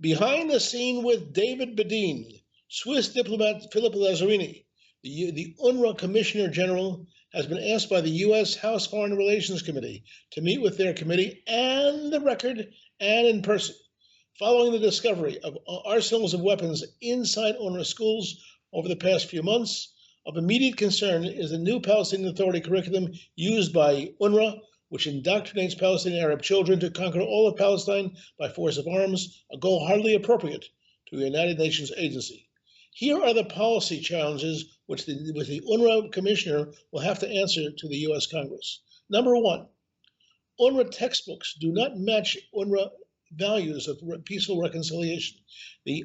Behind the scene with David Bedein, Swiss diplomat Philip Lazzarini, the UNRWA Commissioner General, has been asked by the U.S. House Foreign Relations Committee to meet with their committee and the record and in person, following the discovery of arsenals of weapons inside UNRWA schools over the past few months. Of immediate concern is the new Palestinian Authority curriculum used by UNRWA, which indoctrinates Palestinian Arab children to conquer all of Palestine by force of arms, a goal hardly appropriate to a United Nations agency. Here are the policy challenges which the UNRWA Commissioner will have to answer to the U.S. Congress. Number one, UNRWA textbooks do not match UNRWA values of peaceful reconciliation. The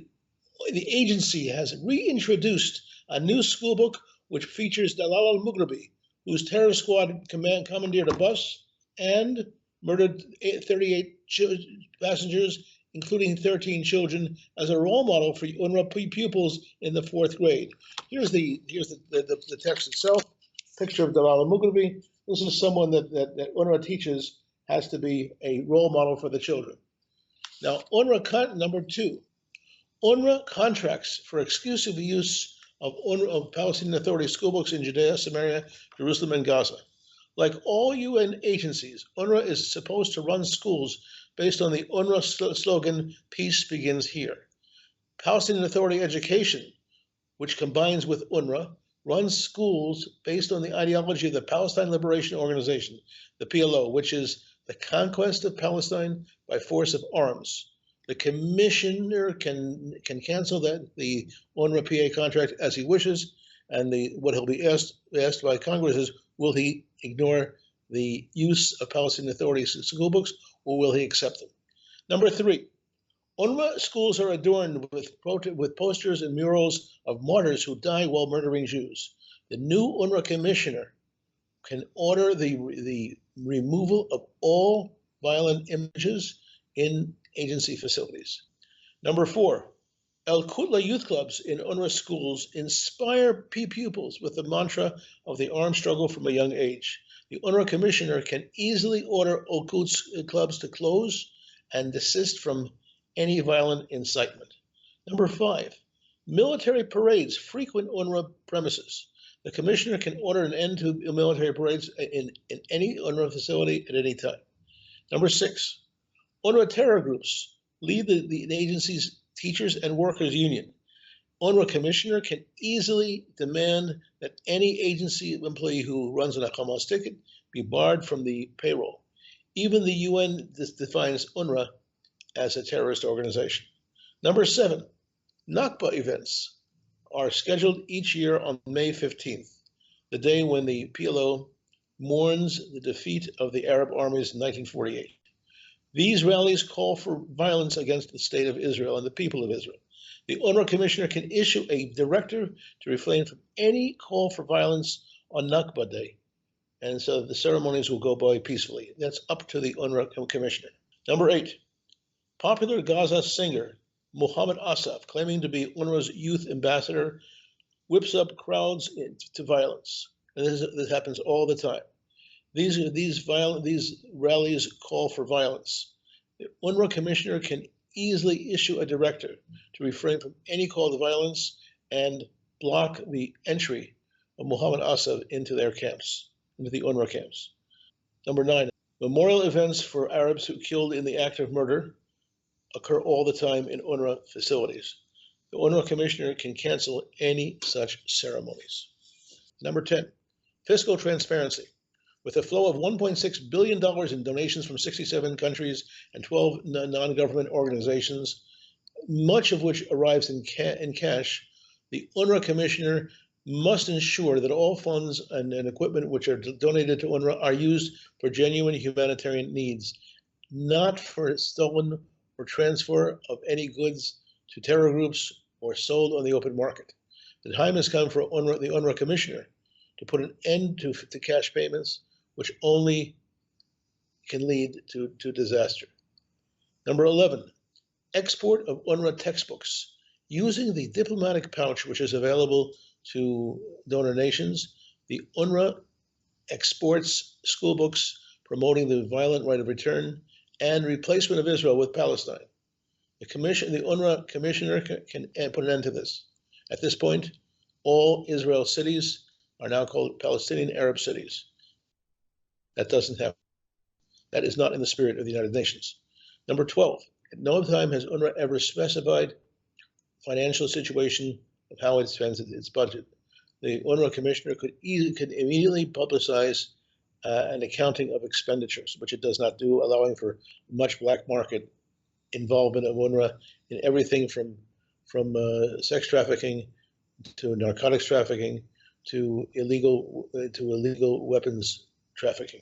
agency has reintroduced a new school book which features Dalal al-Mughrabi, whose terror squad commandeered a bus and murdered 38 passengers, including 13 children, as a role model for UNRWA pupils in the 4th grade. Here's the text itself, picture of Dalal al-Mughrabi. This is someone that UNRWA teaches has to be a role model for the children. Now, number two, UNRWA contracts for exclusive use of Palestinian Authority schoolbooks in Judea, Samaria, Jerusalem, and Gaza. Like all UN agencies, UNRWA is supposed to run schools based on the UNRWA slogan, "Peace begins here." Palestinian Authority Education, which combines with UNRWA, runs schools based on the ideology of the Palestine Liberation Organization, the PLO, which is the conquest of Palestine by force of arms. The commissioner can cancel the UNRWA PA contract as he wishes, and what he'll be asked by Congress is, will he ignore the use of Palestinian Authority school books, or will he accept them? Number three, UNRWA schools are adorned with posters and murals of martyrs who die while murdering Jews. The new UNRWA commissioner can order the removal of all violent images in agency facilities. Number four, El Kutla youth clubs in UNRWA schools inspire pupils with the mantra of the armed struggle from a young age. The UNRWA commissioner can easily order El Quds clubs to close and desist from any violent incitement. Number five, military parades frequent UNRWA premises. The commissioner can order an end to military parades in any UNRWA facility at any time. Number six, UNRWA terror groups lead the agency's teachers and workers union. UNRWA commissioner can easily demand that any agency employee who runs on a Hamas ticket be barred from the payroll. Even the UN defines UNRWA as a terrorist organization. Number seven, Nakba events are scheduled each year on May 15th, the day when the PLO mourns the defeat of the Arab armies in 1948. These rallies call for violence against the state of Israel and the people of Israel. The UNRWA commissioner can issue a directive to refrain from any call for violence on Nakba Day, and so the ceremonies will go by peacefully. That's up to the UNRWA commissioner. Number eight, popular Gaza singer Mohammed Asaf, claiming to be UNRWA's youth ambassador, whips up crowds to violence. And this happens all the time. These rallies call for violence. The UNRWA commissioner can easily issue a directive to refrain from any call to violence and block the entry of Mohammed Asaf into their camps, into the UNRWA camps. Number nine, memorial events for Arabs who killed in the act of murder occur all the time in UNRWA facilities. The UNRWA commissioner can cancel any such ceremonies. Number 10, fiscal transparency. With a flow of $1.6 billion in donations from 67 countries and 12 non-government organizations, much of which arrives in cash, the UNRWA commissioner must ensure that all funds and equipment which are donated to UNRWA are used for genuine humanitarian needs, not for stolen or transfer of any goods to terror groups or sold on the open market. The time has come for the UNRWA commissioner to put an end to cash payments, which only can lead to disaster. Number 11, export of UNRWA textbooks. Using the diplomatic pouch which is available to donor nations, the UNRWA exports school books promoting the violent right of return and replacement of Israel with Palestine. The UNRWA commissioner can put an end to this. At this point, all Israel cities are now called Palestinian Arab cities. That doesn't happen. That is not in the spirit of the United Nations. Number 12, at no time has UNRWA ever specified financial situation of how it spends its budget. The UNRWA commissioner could immediately publicize an accounting of expenditures, which it does not do, allowing for much black market involvement of UNRWA in everything from sex trafficking to narcotics trafficking to illegal weapons trafficking.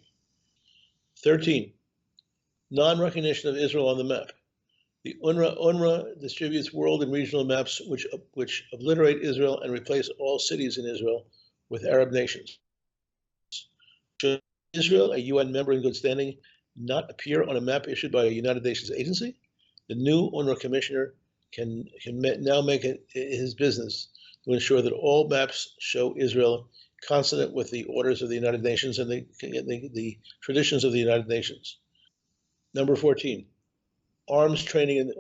13, non-recognition of Israel on the map. The UNRWA distributes world and regional maps which obliterate Israel and replace all cities in Israel with Arab nations. Should Israel, a UN member in good standing, not appear on a map issued by a United Nations agency? The new UNRWA commissioner can now make it his business to ensure that all maps show Israel consonant with the orders of the United Nations and the traditions of the United Nations. Number 14, arms training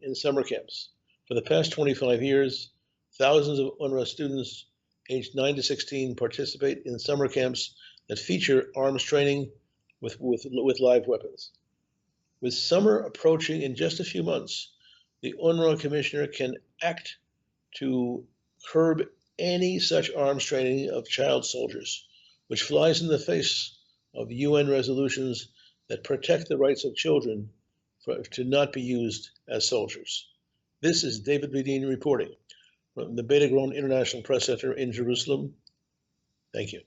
in summer camps. For the past 25 years, thousands of UNRWA students aged 9 to 16 participate in summer camps that feature arms training with live weapons. With summer approaching in just a few months, the UNRWA commissioner can act to curb any such arms training of child soldiers, which flies in the face of UN resolutions that protect the rights of children to not be used as soldiers. This is David Bedein reporting from the Bedein International Press Center in Jerusalem. Thank you.